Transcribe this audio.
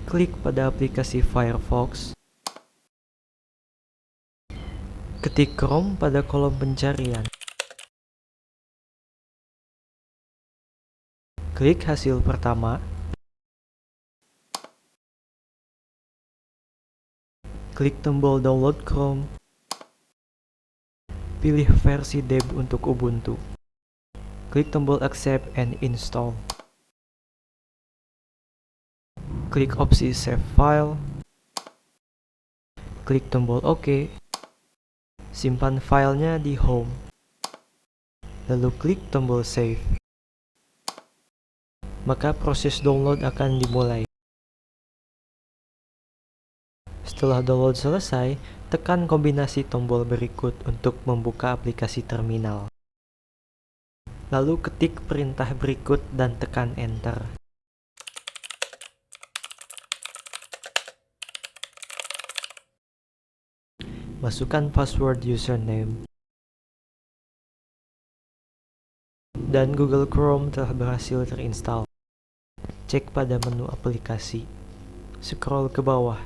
Klik pada aplikasi Firefox. Ketik Chrome pada kolom pencarian. Klik hasil pertama. Klik tombol download Chrome. Pilih versi deb untuk Ubuntu. Klik tombol accept and install. Klik opsi save file. Klik tombol OK. Simpan filenya di home. Lalu klik tombol save. Maka proses download akan dimulai. Setelah download selesai, tekan kombinasi tombol berikut untuk membuka aplikasi terminal. Lalu ketik perintah berikut dan tekan enter. Masukkan password username. Dan Google Chrome telah berhasil terinstall. Cek pada menu aplikasi. Scroll ke bawah.